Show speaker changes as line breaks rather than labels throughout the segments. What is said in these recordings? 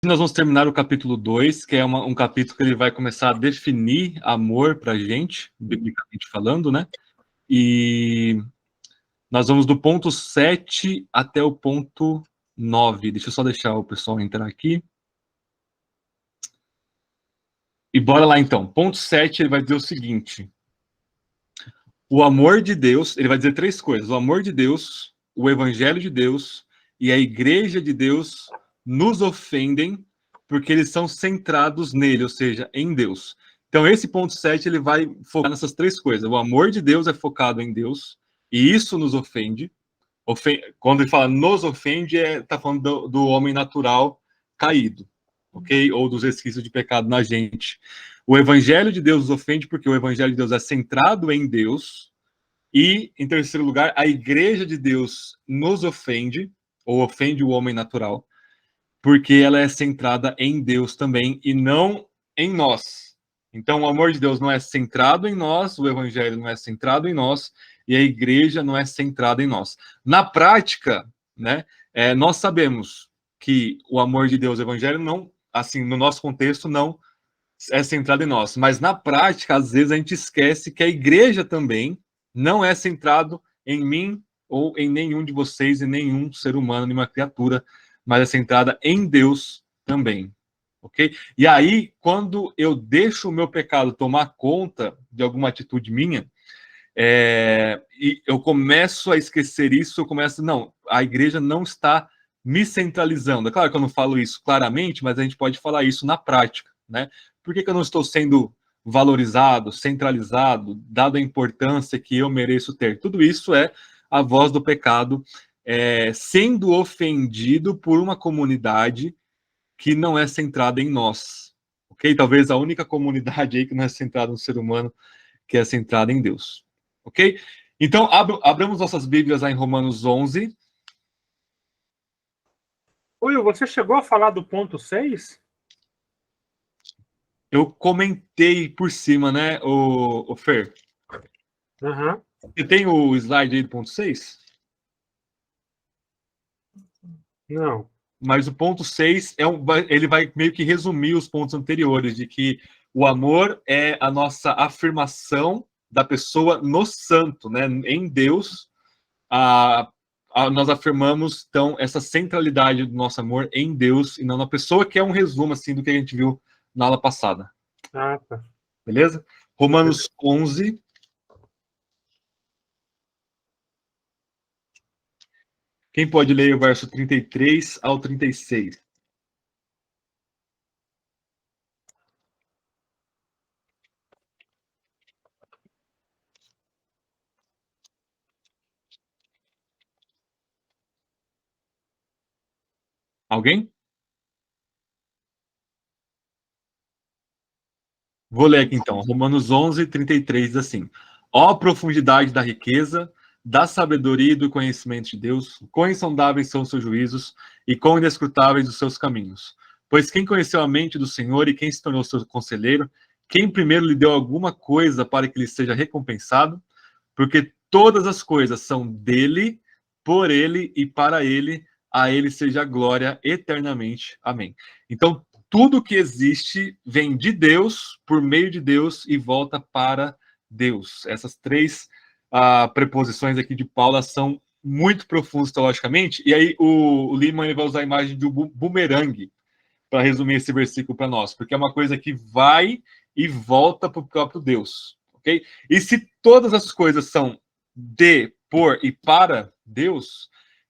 Nós vamos terminar o capítulo 2, que é um capítulo que ele vai começar a definir amor para a gente, biblicamente falando, né? E nós vamos do ponto 7 até o ponto 9. Deixa eu só deixar o pessoal entrar aqui. E bora lá então. Ponto 7, ele vai dizer o seguinte: o amor de Deus, ele vai dizer três coisas: o amor de Deus, o evangelho de Deus e a igreja de Deus nos ofendem porque eles são centrados nele, ou seja, em Deus. Então, esse ponto 7, ele vai focar nessas três coisas. O amor de Deus é focado em Deus, e isso nos ofende. Quando ele fala nos ofende, está falando do homem natural caído, ok? Ou dos resquícios de pecado na gente. O evangelho de Deus nos ofende porque o evangelho de Deus é centrado em Deus. E, em terceiro lugar, a igreja de Deus nos ofende, ou ofende o homem natural, porque ela é centrada em Deus também e não em nós. Então, o amor de Deus não é centrado em nós, o evangelho não é centrado em nós e a igreja não é centrada em nós. Na prática, né, nós sabemos que o amor de Deus, o evangelho, não, assim, no nosso contexto, não é centrado em nós. Mas na prática, às vezes a gente esquece que a igreja também não é centrado em mim ou em nenhum de vocês, em nenhum ser humano, nenhuma criatura, mas é centrada em Deus também. Ok? E aí, quando eu deixo o meu pecado tomar conta de alguma atitude minha, e eu começo a esquecer isso, eu começo, não, a igreja não está me centralizando. É claro que eu não falo isso claramente, mas a gente pode falar isso na prática, né? Por que eu não estou sendo valorizado, centralizado, dada a importância que eu mereço ter? Tudo isso é a voz do pecado sendo ofendido por uma comunidade que não é centrada em nós, ok? Talvez a única comunidade aí que não é centrada no ser humano, que é centrada em Deus, ok? Então, abramos nossas Bíblias lá em Romanos 11.
Will, você chegou a falar do ponto 6?
Eu comentei por cima, né, o Fer?
Uhum.
Você tem o slide aí do ponto 6?
Não.
Mas o ponto 6 ele vai meio que resumir os pontos anteriores, de que o amor é a nossa afirmação da pessoa no santo, né? Em Deus, nós afirmamos, então, essa centralidade do nosso amor em Deus e não na pessoa, que é um resumo, assim, do que a gente viu na aula passada.
Ah, tá.
Beleza? Romanos 11. Quem pode ler o verso 33 ao 36? Alguém? Vou ler aqui então. Romanos 11, 33 diz assim: ó profundidade da riqueza, da sabedoria e do conhecimento de Deus, quão insondáveis são os seus juízos e quão inescrutáveis os seus caminhos. Pois quem conheceu a mente do Senhor e quem se tornou seu conselheiro, quem primeiro lhe deu alguma coisa para que lhe seja recompensado? Porque todas as coisas são dele, por ele e para ele, a ele seja a glória eternamente. Amém. Então, tudo que existe vem de Deus, por meio de Deus e volta para Deus. Essas três preposições aqui de Paulo são muito profundas teologicamente, e aí o Lima ele vai usar a imagem do bumerangue para resumir esse versículo para nós, porque é uma coisa que vai e volta para o próprio Deus, ok? E se todas as coisas são de, por e para Deus,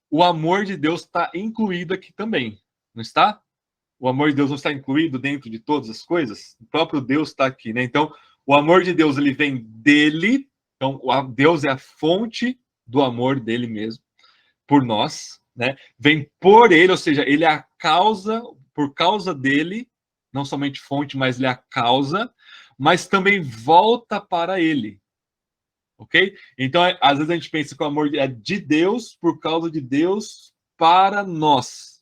o amor de Deus está incluído aqui também, não está? O amor de Deus não está incluído dentro de todas as coisas? O próprio Deus está aqui, né? Então, o amor de Deus ele vem dele, então Deus é a fonte do amor dele mesmo, por nós, né? Vem por ele, ou seja, ele é a causa, por causa dele, não somente fonte, mas ele é a causa, mas também volta para ele, ok? Então, às vezes a gente pensa que o amor é de Deus, por causa de Deus, para nós.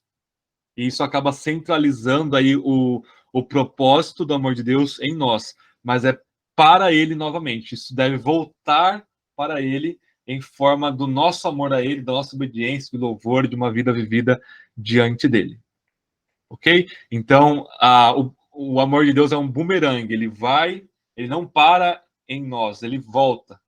E isso acaba centralizando aí o propósito do amor de Deus em nós, mas é para ele novamente. Isso deve voltar para ele em forma do nosso amor a ele, da nossa obediência, do louvor, de uma vida vivida diante dele. ok? Então, o amor de Deus é um bumerangue, ele não para em nós, ele volta,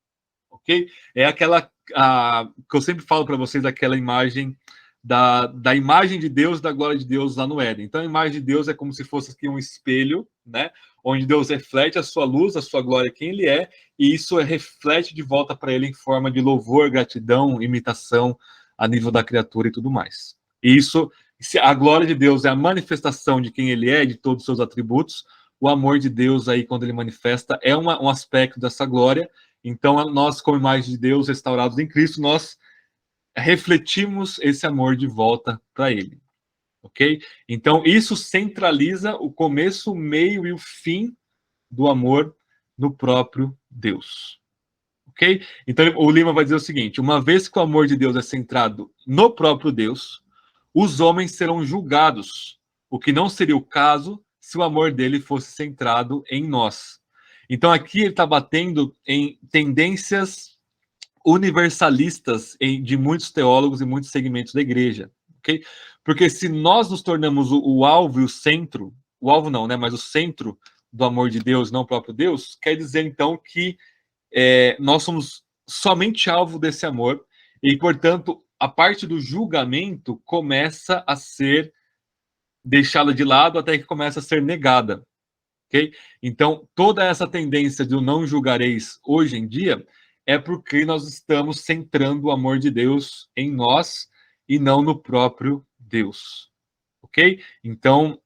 ok? É aquela que eu sempre falo para vocês, aquela imagem da imagem de Deus, da glória de Deus lá no Éden. Então, a imagem de Deus é como se fosse aqui um espelho, né? Onde Deus reflete a sua luz, a sua glória, quem Ele é, e isso reflete de volta para Ele em forma de louvor, gratidão, imitação a nível da criatura e tudo mais. E isso, se a glória de Deus é a manifestação de quem Ele é, de todos os seus atributos, o amor de Deus aí, quando Ele manifesta, é um aspecto dessa glória. Então, nós, como imagem de Deus, restaurados em Cristo, nós refletimos esse amor de volta para Ele, ok? Então, isso centraliza o começo, o meio e o fim do amor no próprio Deus, ok? Então, o Lima vai dizer o seguinte: uma vez que o amor de Deus é centrado no próprio Deus, os homens serão julgados, o que não seria o caso se o amor dele fosse centrado em nós. Então, aqui ele está batendo em tendências universalistas de muitos teólogos e muitos segmentos da igreja, ok? Porque se nós nos tornamos o alvo e o centro, o alvo não, né? Mas o centro do amor de Deus, não o próprio Deus, quer dizer então que nós somos somente alvo desse amor e, portanto, a parte do julgamento começa a ser deixada de lado até que começa a ser negada, ok? Então, toda essa tendência do não julgareis hoje em dia é porque nós estamos centrando o amor de Deus em nós e não no próprio Deus, ok? Então,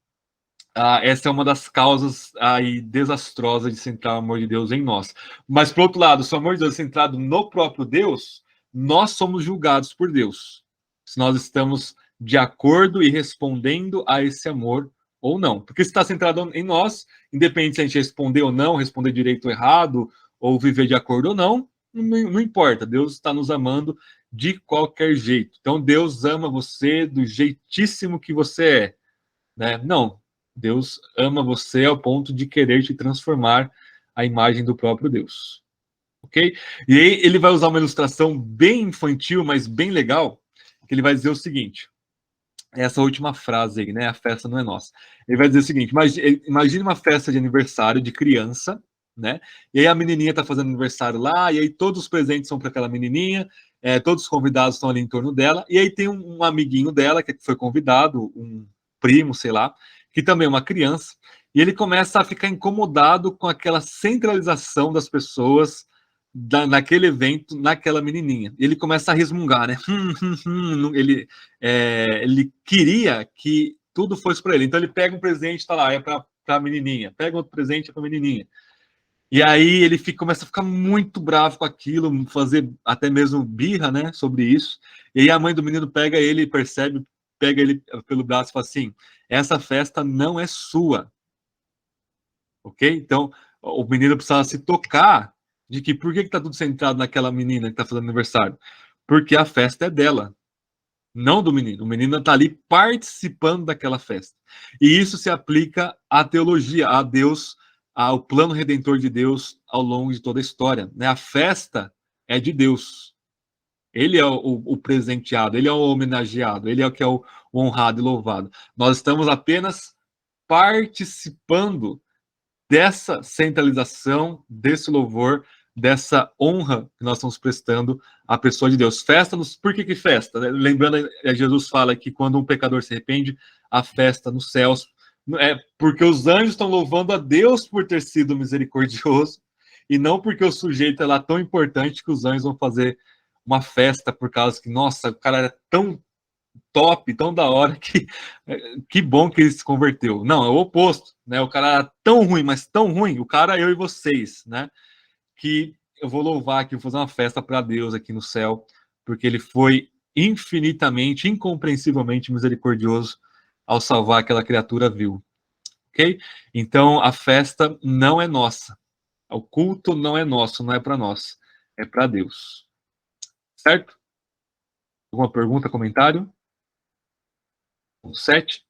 essa é uma das causas aí desastrosas de centrar o amor de Deus em nós. Mas, por outro lado, se o amor de Deus é centrado no próprio Deus, nós somos julgados por Deus. Se nós estamos de acordo e respondendo a esse amor ou não. Porque se está centrado em nós, independente se a gente responder ou não, responder direito ou errado, ou viver de acordo ou não, não importa. Deus está nos amando de qualquer jeito. Então, Deus ama você do jeitíssimo que você é, né? Não. Deus ama você ao ponto de querer te transformar à imagem do próprio Deus. Ok? E aí ele vai usar uma ilustração bem infantil, mas bem legal, que ele vai dizer o seguinte: essa última frase aí, né? A festa não é nossa. Ele vai dizer o seguinte: imagine uma festa de aniversário de criança, né? E aí a menininha tá fazendo aniversário lá, e aí todos os presentes são para aquela menininha, todos os convidados estão ali em torno dela, e aí tem um amiguinho dela que foi convidado, um primo, sei lá, que também é uma criança, e ele começa a ficar incomodado com aquela centralização das pessoas naquele evento, naquela menininha. Ele começa a resmungar, né? Ele ele queria que tudo fosse para ele. Então ele pega um presente, tá lá, é para a menininha. Pega outro presente, é para a menininha. E aí ele começa a ficar muito bravo com aquilo, fazer até mesmo birra, né, sobre isso. E aí a mãe do menino pega ele, percebe, pega ele pelo braço e fala assim: essa festa não é sua, ok? Então o menino precisava se tocar de que por que está tudo centrado naquela menina que está fazendo aniversário? Porque a festa é dela, não do menino. O menino está ali participando daquela festa. E isso se aplica à teologia, a Deus, ao plano redentor de Deus ao longo de toda a história, né? A festa é de Deus. Ele é o presenteado, ele é o homenageado, ele é o que é o honrado e louvado. Nós estamos apenas participando dessa centralização, desse louvor, dessa honra que nós estamos prestando à pessoa de Deus. Festa, por que festa? Lembrando, Jesus fala que quando um pecador se arrepende, a festa nos céus. É porque os anjos estão louvando a Deus por ter sido misericordioso, e não porque o sujeito é lá tão importante que os anjos vão fazer uma festa por causa que, nossa, o cara era tão top, tão da hora que bom que ele se converteu. Não, é o oposto, né? O cara era tão ruim, mas tão ruim, o cara eu e vocês, né? Que eu vou louvar aqui, vou fazer uma festa para Deus aqui no céu, porque ele foi infinitamente, incompreensivelmente misericordioso ao salvar aquela criatura vil. OK? Então a festa não é nossa. O culto não é nosso, não é para nós, é para Deus. Certo? Alguma pergunta, comentário? 7.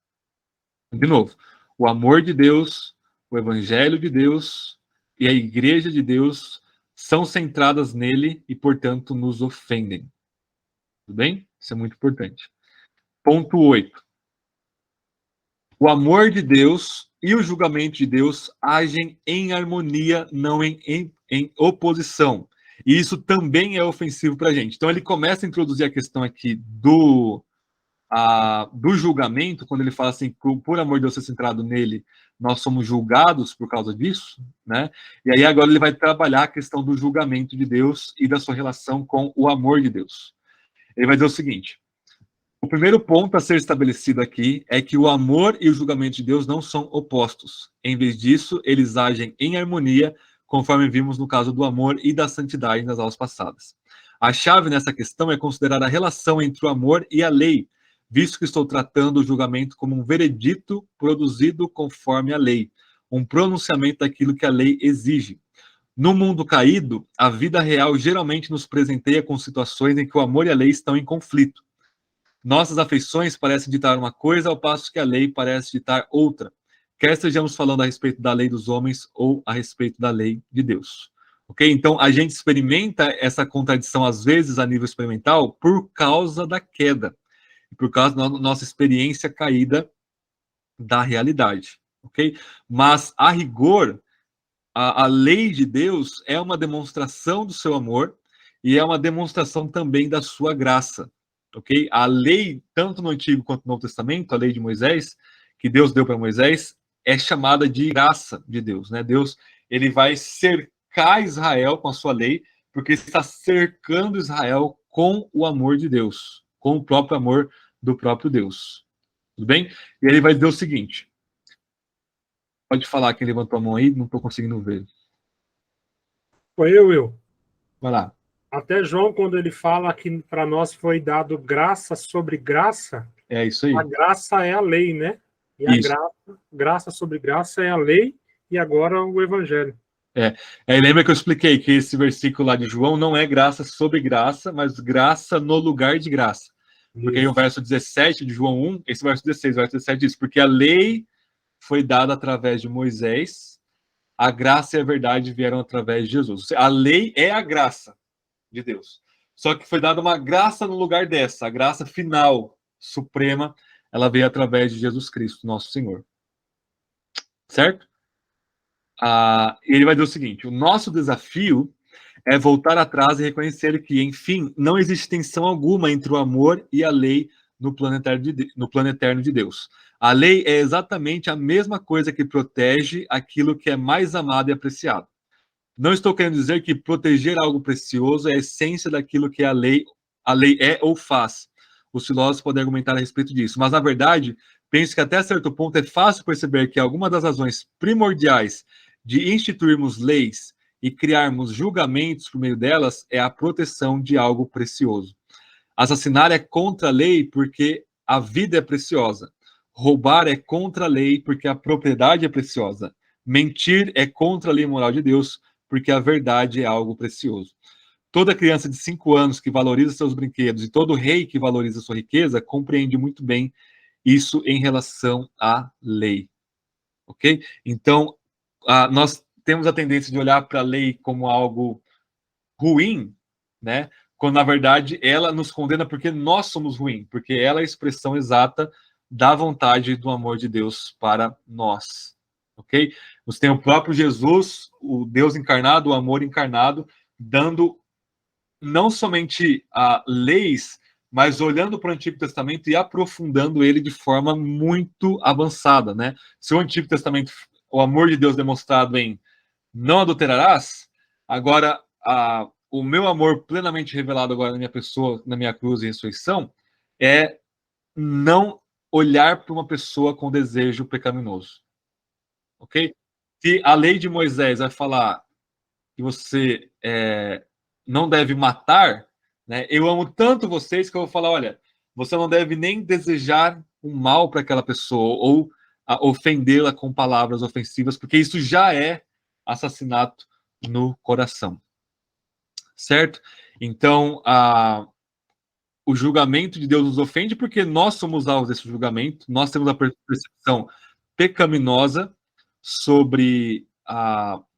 De novo, o amor de Deus, o evangelho de Deus e a igreja de Deus são centradas nele e, portanto, nos ofendem. Tudo bem? Isso é muito importante. Ponto 8. O amor de Deus e o julgamento de Deus agem em harmonia, não em oposição. E isso também é ofensivo para a gente. Então ele começa a introduzir a questão aqui do julgamento, quando ele fala assim, por amor de Deus ser centrado nele, nós somos julgados por causa disso, né? E aí agora ele vai trabalhar a questão do julgamento de Deus e da sua relação com o amor de Deus. Ele vai dizer o seguinte: o primeiro ponto a ser estabelecido aqui é que o amor e o julgamento de Deus não são opostos. Em vez disso, eles agem em harmonia, conforme vimos no caso do amor e da santidade nas aulas passadas. A chave nessa questão é considerar a relação entre o amor e a lei, visto que estou tratando o julgamento como um veredito produzido conforme a lei, um pronunciamento daquilo que a lei exige. No mundo caído, a vida real geralmente nos presenteia com situações em que o amor e a lei estão em conflito. Nossas afeições parecem ditar uma coisa, ao passo que a lei parece ditar outra, quer estejamos falando a respeito da lei dos homens ou a respeito da lei de Deus. Ok? Então, a gente experimenta essa contradição, às vezes, a nível experimental, por causa da queda, por causa da nossa experiência caída da realidade. Ok? Mas, a rigor, a lei de Deus é uma demonstração do seu amor e é uma demonstração também da sua graça. Ok? A lei, tanto no Antigo quanto no Novo Testamento, a lei de Moisés, que Deus deu para Moisés, é chamada de graça de Deus. Né? Deus, ele vai cercar Israel com a sua lei, porque está cercando Israel com o amor de Deus, com o próprio amor do próprio Deus. Tudo bem? E ele vai dizer o seguinte: pode falar quem levantou a mão aí, não estou conseguindo ver.
Foi eu.
Vai lá.
Até João, quando ele fala que para nós foi dado graça sobre graça,
É isso aí.
a graça é a lei, né? E
Isso.
graça sobre graça é a lei e agora o evangelho.
Lembra que eu expliquei que esse versículo lá de João não é graça sobre graça, mas graça no lugar de graça. Porque aí o verso 17 de João 1, esse verso 16, o verso 17 diz: porque a lei foi dada através de Moisés, a graça e a verdade vieram através de Jesus. A lei é a graça de Deus. Só que foi dada uma graça no lugar dessa, a graça final, suprema, ela veio através de Jesus Cristo, nosso Senhor. Certo? Ele vai dizer o seguinte: o nosso desafio é voltar atrás e reconhecer que, enfim, não existe tensão alguma entre o amor e a lei no plano eterno de Deus. A lei é exatamente a mesma coisa que protege aquilo que é mais amado e apreciado. Não estou querendo dizer que proteger algo precioso é a essência daquilo que a lei é ou faz. Os filósofos podem argumentar a respeito disso, mas, na verdade, penso que até certo ponto é fácil perceber que alguma das razões primordiais de instituirmos leis e criarmos julgamentos por meio delas é a proteção de algo precioso. Assassinar é contra a lei porque a vida é preciosa. Roubar é contra a lei porque a propriedade é preciosa. Mentir é contra a lei moral de Deus porque a verdade é algo precioso. Toda criança de 5 anos que valoriza seus brinquedos e todo rei que valoriza sua riqueza compreende muito bem isso em relação à lei. Ok? Então, nós temos a tendência de olhar para a lei como algo ruim, né? Quando, na verdade, ela nos condena porque nós somos ruins, porque ela é a expressão exata da vontade e do amor de Deus para nós. Ok? Você tem o próprio Jesus, o Deus encarnado, o amor encarnado, dando não somente leis, mas olhando para o Antigo Testamento e aprofundando ele de forma muito avançada, né? Se o Antigo Testamento, o amor de Deus demonstrado em não adulterarás, agora o meu amor plenamente revelado agora na minha pessoa, na minha cruz e ressurreição, é não olhar para uma pessoa com desejo pecaminoso. Ok? Se a lei de Moisés vai falar que você não deve matar, né? Eu amo tanto vocês que eu vou falar, olha, você não deve nem desejar um mal para aquela pessoa ou ofendê-la com palavras ofensivas, porque isso já é assassinato no coração. Certo? Então, o julgamento de Deus nos ofende porque nós somos alvos desse julgamento, nós temos a percepção pecaminosa sobre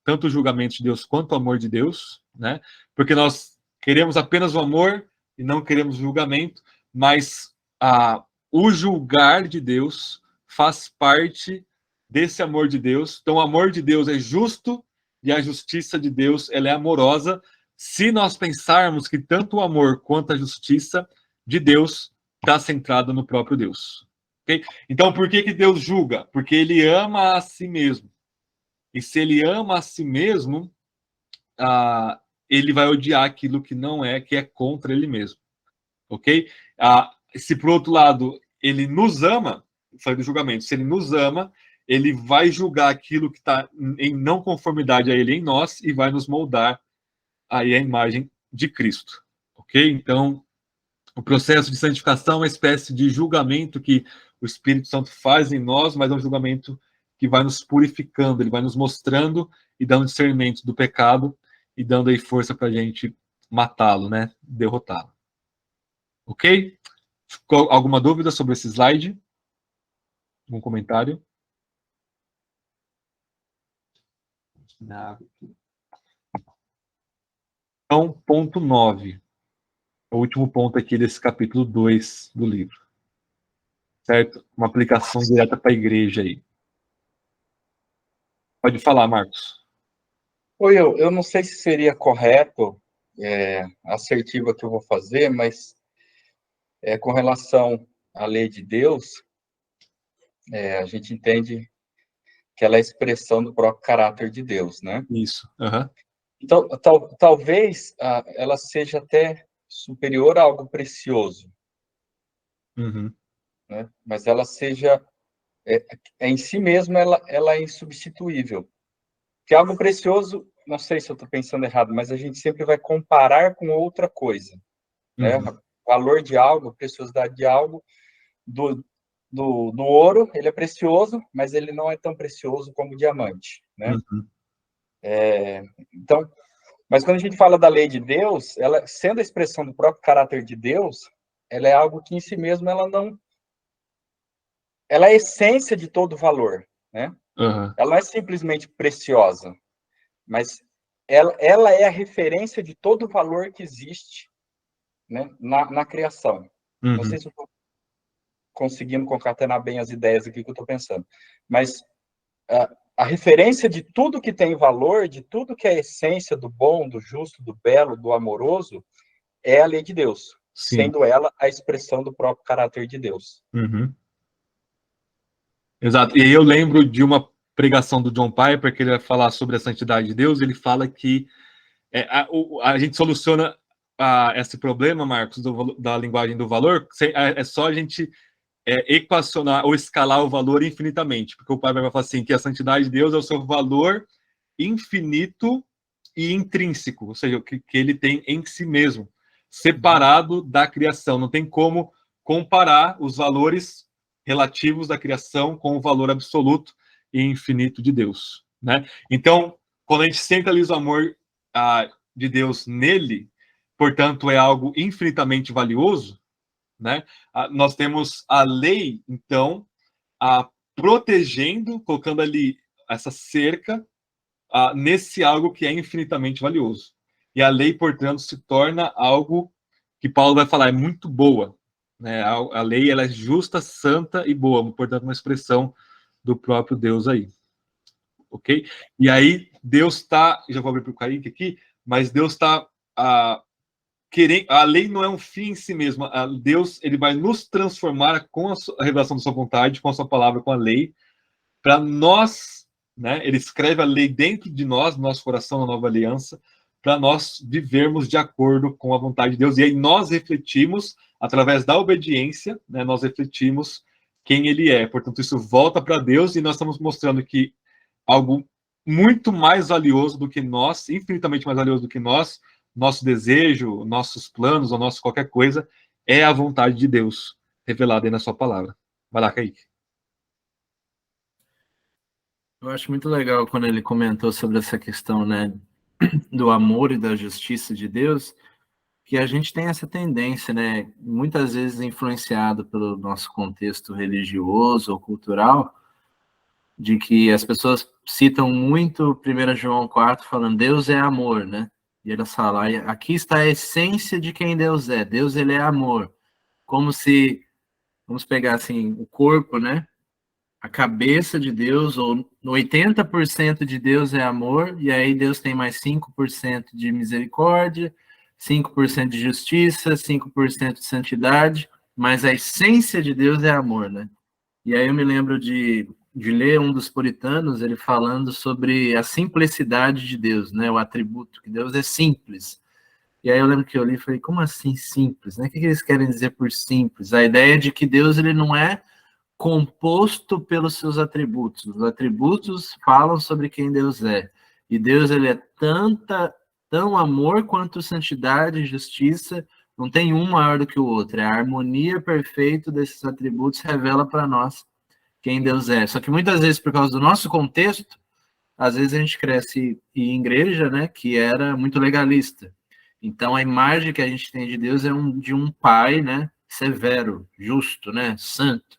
tanto o julgamento de Deus quanto o amor de Deus, né? Porque nós queremos apenas o amor e não queremos o julgamento, mas o julgar de Deus faz parte desse amor de Deus. Então, o amor de Deus é justo e a justiça de Deus ela é amorosa. Se nós pensarmos que tanto o amor quanto a justiça de Deus está centrada no próprio Deus. Okay? Então, por que Deus julga? Porque ele ama a si mesmo. E se ele ama a si mesmo, ele vai odiar aquilo que não é, que é contra ele mesmo. Ok? Se, por outro lado, ele nos ama, sai do julgamento, se ele nos ama, ele vai julgar aquilo que está em não conformidade a ele em nós e vai nos moldar aí a imagem de Cristo. Ok? Então, o processo de santificação é uma espécie de julgamento que o Espírito Santo faz em nós, mas é um julgamento que vai nos purificando, ele vai nos mostrando e dando discernimento do pecado e dando aí força para a gente matá-lo, né? Derrotá-lo. Ok? Ficou alguma dúvida sobre esse slide? Algum comentário? Então, ponto 9. O último ponto aqui desse capítulo 2 do livro. Certo? Uma aplicação direta para a igreja aí. Pode falar, Marcos.
Oi, eu não sei se seria correto, assertiva que eu vou fazer, mas com relação à lei de Deus, a gente entende que ela é a expressão do próprio caráter de Deus, né?
Isso. Uhum.
Então, talvez ela seja até superior a algo precioso,
Uhum.
né? Mas ela seja, em si mesma, ela é insubstituível. Que algo precioso, não sei se eu estou pensando errado, mas a gente sempre vai comparar com outra coisa, né?
Uhum.
O valor de algo, a preciosidade de algo, do ouro, ele é precioso, mas ele não é tão precioso como o diamante, né?
Uhum.
Então, mas quando a gente fala da lei de Deus, ela sendo a expressão do próprio caráter de Deus, ela é algo que em si mesmo ela é a essência de todo valor, né?
Uhum.
Ela não é simplesmente preciosa, mas ela é a referência de todo o valor que existe, né, na criação.
Uhum.
Não sei se eu estou conseguindo concatenar bem as ideias aqui que eu estou pensando, mas a referência de tudo que tem valor, de tudo que é a essência do bom, do justo, do belo, do amoroso, é a lei de Deus,
Sim.
sendo ela a expressão do próprio caráter de Deus.
Uhum. Exato. E aí eu lembro de uma pregação do John Piper, que ele vai falar sobre a santidade de Deus, ele fala que a gente soluciona esse problema, Marcos, da linguagem do valor, é só a gente equacionar ou escalar o valor infinitamente, porque o Piper vai falar assim, que a santidade de Deus é o seu valor infinito e intrínseco, ou seja, o que ele tem em si mesmo, separado da criação. Não tem como comparar os valores relativos da criação com o valor absoluto e infinito de Deus, né? Então, quando a gente centraliza o amor de Deus nele, portanto, é algo infinitamente valioso, né? Nós temos a lei, então, protegendo, colocando ali essa cerca nesse algo que é infinitamente valioso. E a lei, portanto, se torna algo que Paulo vai falar, é muito boa. Né? A lei ela é justa, santa e boa, portanto, uma expressão do próprio Deus aí. Ok? E aí, Deus está, já vou abrir para o Kaique aqui, mas Deus está a lei não é um fim em si mesma. Deus ele vai nos transformar com a revelação da sua vontade, com a sua palavra, com a lei, para nós, né? Ele escreve a lei dentro de nós, no nosso coração, na nova aliança, para nós vivermos de acordo com a vontade de Deus. E aí nós refletimos, através da obediência, né? Nós refletimos quem ele é. Portanto, isso volta para Deus e nós estamos mostrando que algo muito mais valioso do que nós, infinitamente mais valioso do que nós, nosso desejo, nossos planos ou nosso qualquer coisa, é a vontade de Deus revelada aí na sua palavra. Vai lá, Kaique.
Eu acho muito legal quando ele comentou sobre essa questão, né, do amor e da justiça de Deus, que a gente tem essa tendência, né, muitas vezes influenciado pelo nosso contexto religioso ou cultural, de que as pessoas citam muito 1 João 4 falando Deus é amor, né? E elas falam, aqui está a essência de quem Deus é. Deus, ele é amor. Como se, vamos pegar assim, o corpo, né? a cabeça de Deus, ou 80% de Deus é amor, e aí Deus tem mais 5% de misericórdia, 5% de justiça, 5% de santidade, mas a essência de Deus é amor, né? E aí eu me lembro de ler um dos puritanos, ele falando sobre a simplicidade de Deus, né? O atributo, que Deus é simples. E aí eu lembro que eu li e falei, como assim simples? Né? O que eles querem dizer por simples? A ideia de que Deus ele não é composto pelos seus atributos. Os atributos falam sobre quem Deus é. E Deus ele é tão amor quanto santidade e justiça. Não tem um maior do que o outro. É a harmonia perfeita desses atributos revela para nós quem Deus é. Só que muitas vezes, por causa do nosso contexto, às vezes a gente cresce em igreja, né, que era muito legalista. Então a imagem que a gente tem de Deus é de um pai, né, severo, justo, né, santo.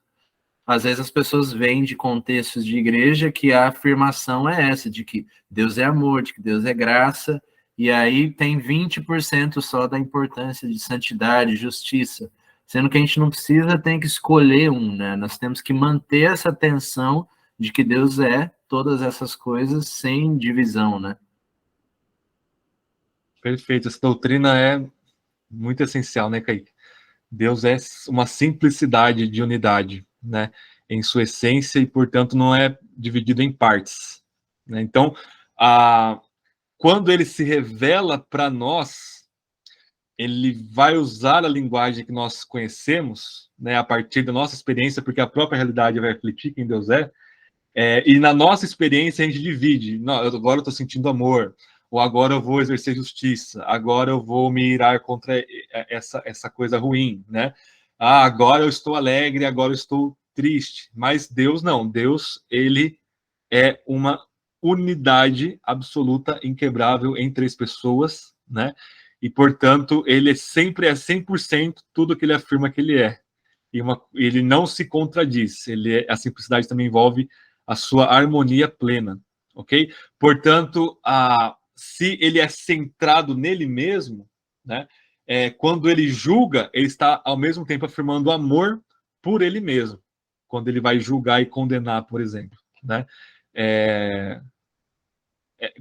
Às vezes as pessoas vêm de contextos de igreja que a afirmação é essa, de que Deus é amor, de que Deus é graça, e aí tem 20% só da importância de santidade, justiça, sendo que a gente não precisa, tem que escolher um, né? Nós temos que manter essa tensão de que Deus é todas essas coisas sem divisão, né?
Perfeito. Essa doutrina é muito essencial, né, Kaique? Deus é uma simplicidade de unidade, né, em sua essência, e, portanto, não é dividido em partes, né? Então, quando ele se revela para nós, ele vai usar a linguagem que nós conhecemos, né, a partir da nossa experiência, porque a própria realidade vai refletir quem Deus é, e na nossa experiência a gente divide. Não, agora eu estou sentindo amor, ou agora eu vou exercer justiça, agora eu vou me irar contra essa coisa ruim, né? Agora eu estou alegre, agora eu estou triste. Mas Deus não. Deus, ele é uma unidade absoluta, inquebrável em três pessoas, né? E, portanto, ele sempre é 100% tudo que ele afirma que ele é. E ele não se contradiz. A simplicidade também envolve a sua harmonia plena, ok? Portanto, se ele é centrado nele mesmo, né? Quando ele julga, ele está ao mesmo tempo afirmando amor por ele mesmo. Quando ele vai julgar e condenar, por exemplo, né?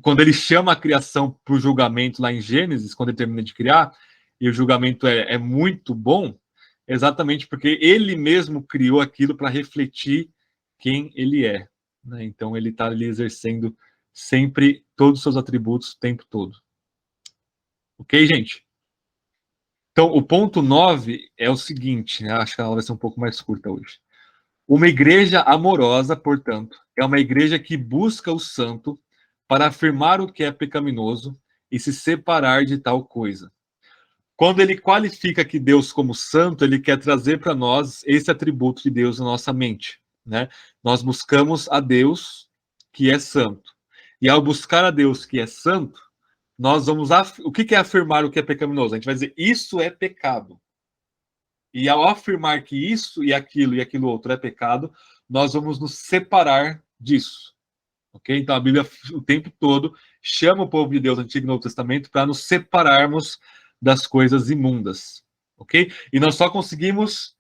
Quando ele chama a criação para o julgamento lá em Gênesis, quando ele termina de criar, e o julgamento é muito bom, exatamente porque ele mesmo criou aquilo para refletir quem ele é, né? Então ele está ali exercendo sempre todos os seus atributos o tempo todo. Ok, gente? Então, o ponto 9 é o seguinte, né? Acho que ela vai ser um pouco mais curta hoje. Uma igreja amorosa, portanto, é uma igreja que busca o santo para afirmar o que é pecaminoso e se separar de tal coisa. Quando ele qualifica que Deus como santo, ele quer trazer para nós esse atributo de Deus na nossa mente, né? Nós buscamos a Deus que é santo. E ao buscar a Deus que é santo, nós vamos... O que é afirmar o que é pecaminoso? A gente vai dizer, isso é pecado. E ao afirmar que isso e aquilo outro é pecado, nós vamos nos separar disso. Ok? Então a Bíblia o tempo todo chama o povo de Deus, Antigo e Novo Testamento, para nos separarmos das coisas imundas. Ok? E nós só conseguimos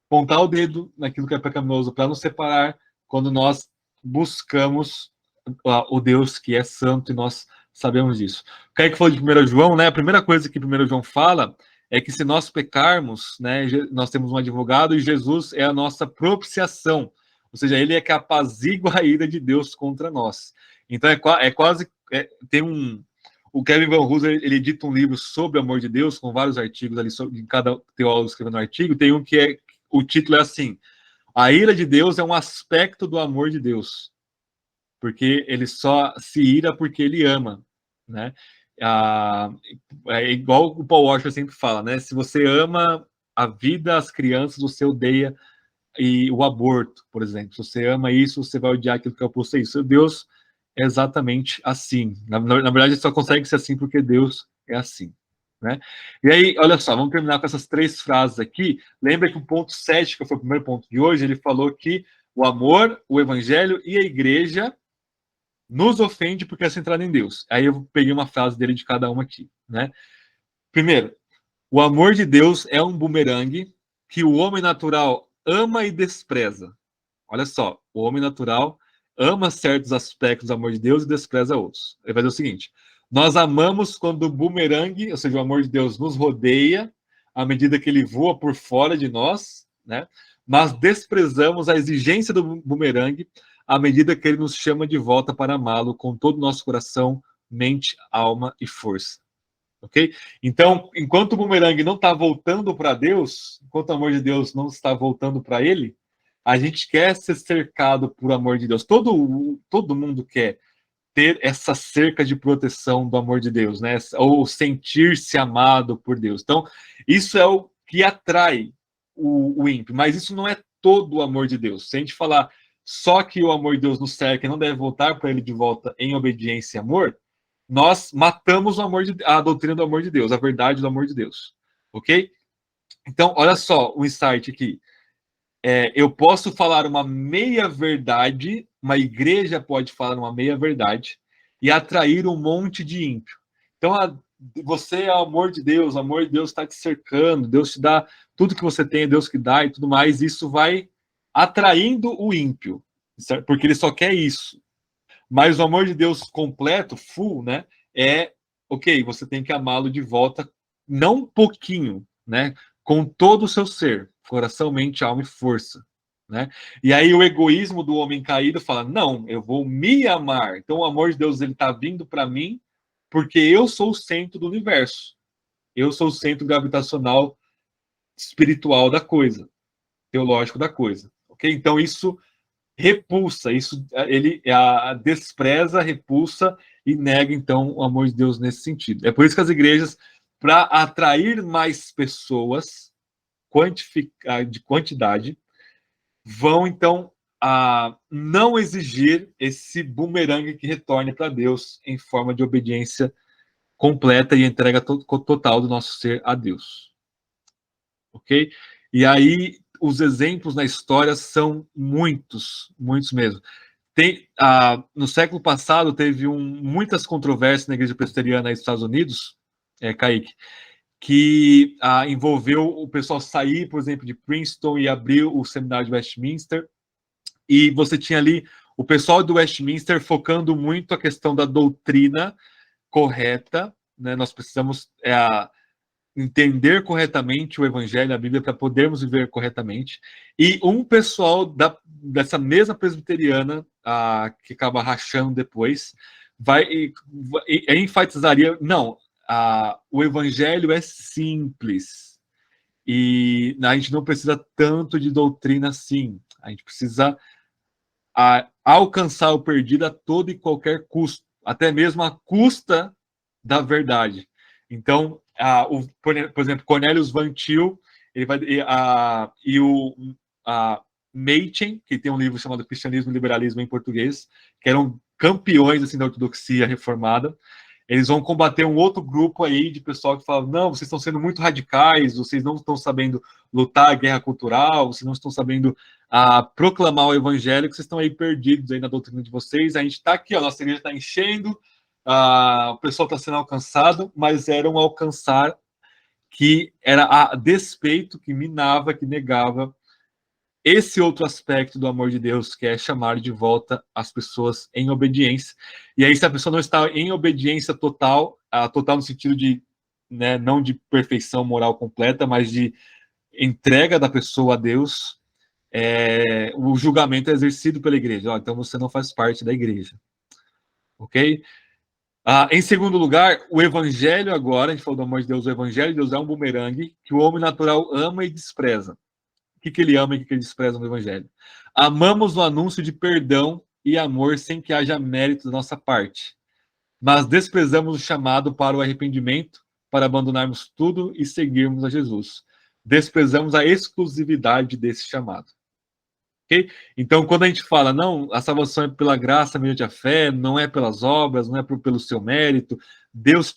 apontar o dedo naquilo que é pecaminoso para nos separar quando nós buscamos o Deus que é santo, e nós sabemos disso. O Kaique falou de 1 João, né? A primeira coisa que 1 João fala é que se nós pecarmos, né, nós temos um advogado e Jesus é a nossa propiciação. Ou seja, ele é que apazigua a ira de Deus contra nós. Então quase... tem o Kevin Van Hooser, ele edita um livro sobre o amor de Deus, com vários artigos ali, em cada teólogo escrevendo um artigo. Tem um que o título é assim: a ira de Deus é um aspecto do amor de Deus. Porque ele só se ira porque ele ama, né? É igual o Paul Washer sempre fala, né? Se você ama a vida, as crianças, você odeia o aborto, por exemplo. Se você ama isso, você vai odiar aquilo que é oposto a isso. Deus é exatamente assim. Na verdade, só consegue ser assim porque Deus é assim, né? E aí, olha só, vamos terminar com essas 3 frases aqui. Lembra que o ponto 7, que foi o primeiro ponto de hoje, ele falou que o amor, o evangelho e a igreja nos ofende porque é centrado em Deus. Aí eu peguei uma frase dele de cada uma aqui, né? Primeiro, o amor de Deus é um bumerangue que o homem natural ama e despreza. Olha só, o homem natural, ama certos aspectos do amor de Deus e despreza outros. Ele vai dizer o seguinte: nós amamos quando o bumerangue, ou seja, o amor de Deus, nos rodeia, à medida que ele voa por fora de nós, né? Mas desprezamos a exigência do bumerangue à medida que ele nos chama de volta para amá-lo com todo o nosso coração, mente, alma e força. Ok? Então, enquanto o bumerangue não está voltando para Deus, enquanto o amor de Deus não está voltando para ele, a gente quer ser cercado por amor de Deus. Todo mundo quer ter essa cerca de proteção do amor de Deus, né? Ou sentir-se amado por Deus. Então, isso é o que atrai o ímpio, mas isso não é todo o amor de Deus. Se a gente falar só que o amor de Deus nos cerca e não deve voltar para ele de volta em obediência e amor, nós matamos a doutrina do amor de Deus, a verdade do amor de Deus. Ok? Então, olha só o insight aqui. Eu posso falar uma meia-verdade, uma igreja pode falar uma meia-verdade e atrair um monte de ímpio. Então, você é o amor de Deus está te cercando, Deus te dá tudo que você tem, é Deus que dá e tudo mais, isso vai atraindo o ímpio, certo? Porque ele só quer isso. Mas o amor de Deus completo, full, né, ok, você tem que amá-lo de volta, não um pouquinho, né, com todo o seu ser, coração, mente, alma e força, né? E aí o egoísmo do homem caído fala, não, eu vou me amar. Então o amor de Deus, ele está vindo para mim porque eu sou o centro do universo. Eu sou o centro gravitacional espiritual da coisa, teológico da coisa, ok? Então isso repulsa, ele despreza, repulsa e nega, então, o amor de Deus nesse sentido. É por isso que as igrejas, para atrair mais pessoas, de quantidade, vão, então, a não exigir esse bumerangue que retorne para Deus em forma de obediência completa e entrega total do nosso ser a Deus. Ok? E aí, os exemplos na história são muitos, muitos mesmo. No século passado, teve muitas controvérsias na igreja presbiteriana nos Estados Unidos, Kaique, que envolveu o pessoal sair, por exemplo, de Princeton e abrir o seminário de Westminster, e você tinha ali o pessoal do Westminster focando muito a questão da doutrina correta, né? Nós precisamos entender corretamente o Evangelho, a Bíblia, para podermos viver corretamente. E um pessoal dessa mesma presbiteriana, que acaba rachando depois, enfatizaria, não, o Evangelho é simples. E a gente não precisa tanto de doutrina assim. A gente precisa alcançar o perdido a todo e qualquer custo, até mesmo à custa da verdade. Então, por exemplo, Cornelius Van Til, ele vai, e o Machen, que tem um livro chamado Cristianismo e Liberalismo em português, que eram campeões assim, da ortodoxia reformada. Eles vão combater um outro grupo aí de pessoal que fala, não, vocês estão sendo muito radicais, vocês não estão sabendo lutar a guerra cultural, vocês não estão sabendo proclamar o evangelho, que vocês estão aí perdidos aí na doutrina de vocês. A gente está aqui, a nossa igreja está enchendo, o pessoal está sendo alcançado, mas era um alcançar que era a despeito, que minava, que negava esse outro aspecto do amor de Deus, que é chamar de volta as pessoas em obediência. E aí, se a pessoa não está em obediência total, total no sentido de, né, não de perfeição moral completa, mas de entrega da pessoa a Deus, o julgamento é exercido pela igreja. Então você não faz parte da igreja. Ok? Em segundo lugar, o evangelho agora, a gente falou do amor de Deus, o evangelho de Deus é um bumerangue que o homem natural ama e despreza. O que ele ama e o que ele despreza no evangelho? Amamos o anúncio de perdão e amor sem que haja mérito da nossa parte, mas desprezamos o chamado para o arrependimento, para abandonarmos tudo e seguirmos a Jesus. Desprezamos a exclusividade desse chamado. Okay? Então, quando a gente fala, não, a salvação é pela graça mediante a fé, não é pelas obras, não é pelo seu mérito, Deus,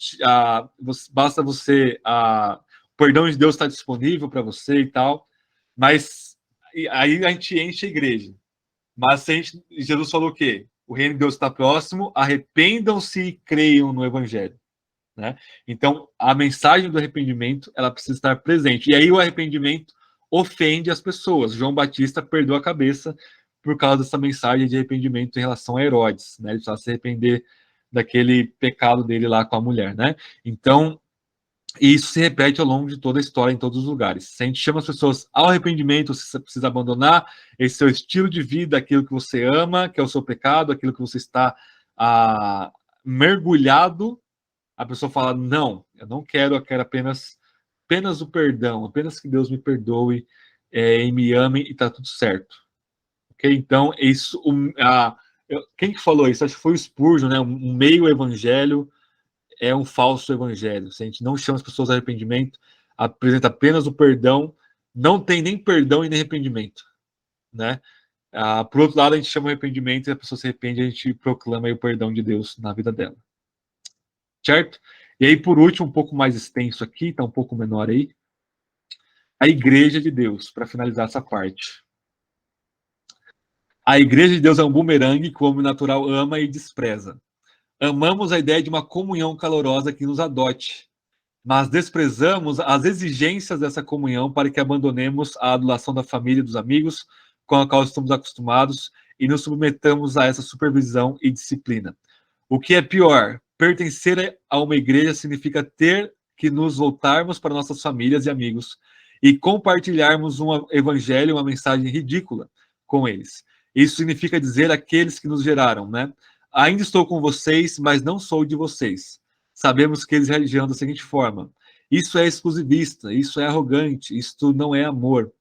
basta você, o perdão de Deus está disponível para você e tal, mas aí a gente enche a igreja. Mas Jesus falou o quê? O reino de Deus está próximo, arrependam-se e creiam no evangelho. Né? Então, a mensagem do arrependimento, ela precisa estar presente. E aí o arrependimento ofende as pessoas. João Batista perdeu a cabeça por causa dessa mensagem de arrependimento em relação a Herodes, né? Ele precisava se arrepender daquele pecado dele lá com a mulher, né? Então, isso se repete ao longo de toda a história, em todos os lugares. Se a gente chama as pessoas ao arrependimento, você precisa abandonar esse seu estilo de vida, aquilo que você ama, que é o seu pecado, aquilo que você está mergulhado, a pessoa fala, não, eu não quero, eu quero apenas o perdão, apenas que Deus me perdoe e me ame e está tudo certo. Ok? Então, isso, quem que falou isso? Acho que foi o Spurgeon, né? Um meio evangelho é um falso evangelho. Se a gente não chama as pessoas a arrependimento, apresenta apenas o perdão, não tem nem perdão e nem arrependimento, né? Por outro lado, a gente chama arrependimento e a pessoa se arrepende, a gente proclama aí o perdão de Deus na vida dela. Certo? E aí, por último, um pouco mais extenso aqui, tá um pouco menor aí, a Igreja de Deus, para finalizar essa parte. A Igreja de Deus é um bumerangue que o homem natural ama e despreza. Amamos a ideia de uma comunhão calorosa que nos adote, mas desprezamos as exigências dessa comunhão para que abandonemos a adulação da família e dos amigos com a qual estamos acostumados e nos submetamos a essa supervisão e disciplina. O que é pior, pertencer a uma igreja significa ter que nos voltarmos para nossas famílias e amigos e compartilharmos um evangelho, uma mensagem ridícula com eles. Isso significa dizer àqueles que nos geraram, né? Ainda estou com vocês, mas não sou de vocês. Sabemos que eles reagiram da seguinte forma: isso é exclusivista, isso é arrogante, isto não é amor.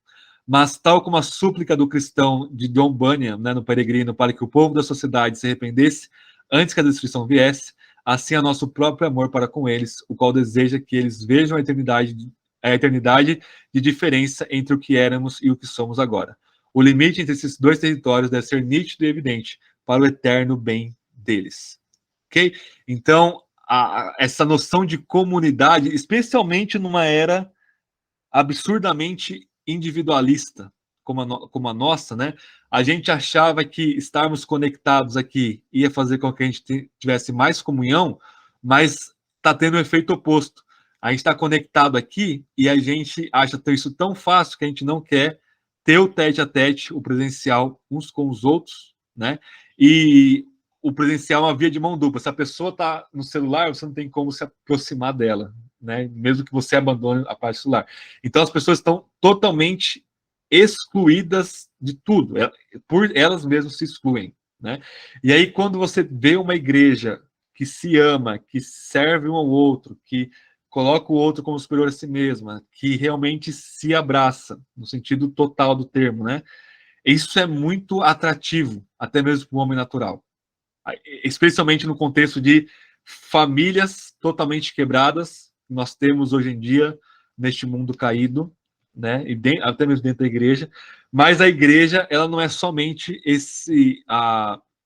Mas, tal como a súplica do cristão de John Bunyan, né, no Peregrino, para que o povo da sociedade se arrependesse antes que a destruição viesse, assim é nosso próprio amor para com eles, o qual deseja que eles vejam a eternidade de diferença entre o que éramos e o que somos agora. O limite entre esses dois territórios deve ser nítido e evidente para o eterno bem deles. Ok? Então, essa noção de comunidade, especialmente numa era absurdamente individualista, como a nossa, né? A gente achava que estarmos conectados aqui ia fazer com que a gente tivesse mais comunhão, mas está tendo um efeito oposto. A gente está conectado aqui e a gente acha ter isso tão fácil que a gente não quer ter o tete-a-tete, o presencial, uns com os outros, né? E o presencial é uma via de mão dupla. Se a pessoa está no celular, você não tem como se aproximar dela, né? Mesmo que você abandone a parte celular. Então, as pessoas estão totalmente excluídas de tudo. Por elas mesmas se excluem, né? E aí, quando você vê uma igreja que se ama, que serve um ao outro, que coloca o outro como superior a si mesma, que realmente se abraça, no sentido total do termo, né? Isso é muito atrativo, até mesmo para o homem natural. Especialmente no contexto de famílias totalmente quebradas, que nós temos hoje em dia neste mundo caído, né? E até mesmo dentro da igreja. Mas a igreja, ela não é somente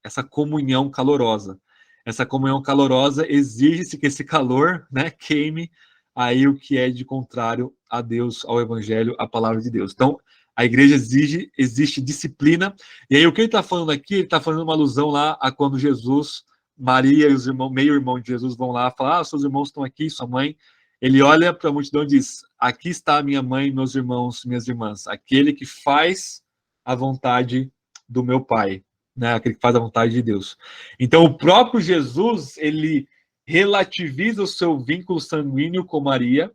essa comunhão calorosa. Essa comunhão calorosa exige-se que esse calor, né, queime aí o que é de contrário a Deus, ao Evangelho, à palavra de Deus. Então, a igreja existe disciplina. E aí, o que ele está falando aqui, ele está fazendo uma alusão lá a quando Jesus, Maria e os irmãos, meio-irmão de Jesus, vão lá falar: seus irmãos estão aqui, sua mãe. Ele olha para a multidão e diz: aqui está a minha mãe, meus irmãos, minhas irmãs, aquele que faz a vontade do meu Pai, né? Aquele que faz a vontade de Deus. Então, o próprio Jesus, ele relativiza o seu vínculo sanguíneo com Maria,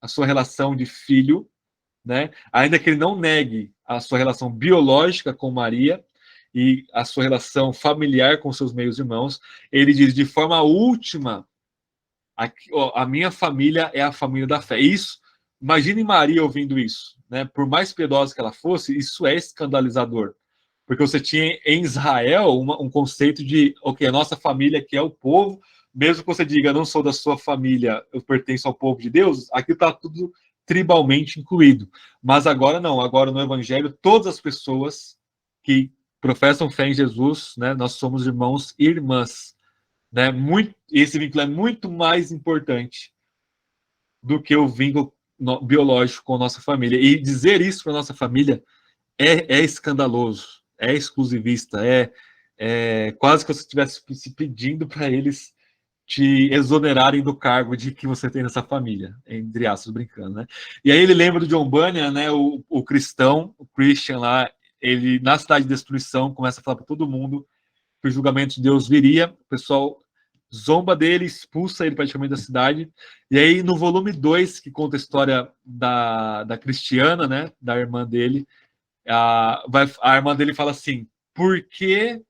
a sua relação de filho, né? Ainda que ele não negue a sua relação biológica com Maria e a sua relação familiar com seus meios irmãos, ele diz de forma última: a minha família é a família da fé. Isso, imagine Maria ouvindo isso, né? Por mais piedosa que ela fosse, isso é escandalizador, porque você tinha em Israel um conceito de, ok, a nossa família aqui é o povo, mesmo que você diga, não sou da sua família, eu pertenço ao povo de Deus, aqui está tudo tribalmente incluído. Mas agora não, agora no Evangelho, todas as pessoas que professam fé em Jesus, né, nós somos irmãos e irmãs, né? Esse vínculo é muito mais importante do que o vínculo biológico com a nossa família. E dizer isso para a nossa família é escandaloso, é exclusivista, é quase que você estivesse se pedindo para eles te exonerarem do cargo de que você tem nessa família, entre aspas, brincando, né? E aí ele lembra do John Bunyan, né, o cristão, o Christian lá, ele, na cidade de destruição, começa a falar para todo mundo que o julgamento de Deus viria, o pessoal zomba dele, expulsa ele praticamente da cidade, e aí no volume 2, que conta a história da Cristiana, né, da irmã dele, a irmã dele fala assim, porque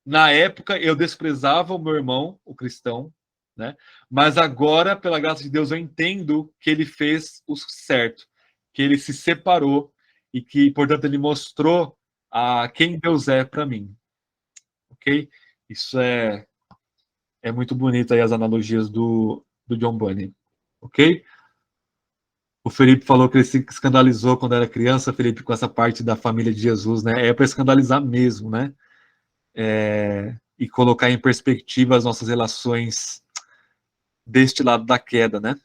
na época eu desprezava o meu irmão, o cristão, né, mas agora, pela graça de Deus, eu entendo que ele fez o certo, que ele se separou, e que, portanto, ele mostrou quem Deus é para mim. Ok? Isso é muito bonito aí, as analogias do John Bunyan. Ok? O Felipe falou que ele se escandalizou quando era criança, Felipe, com essa parte da família de Jesus, né? É para escandalizar mesmo, né? E colocar em perspectiva as nossas relações deste lado da queda, né?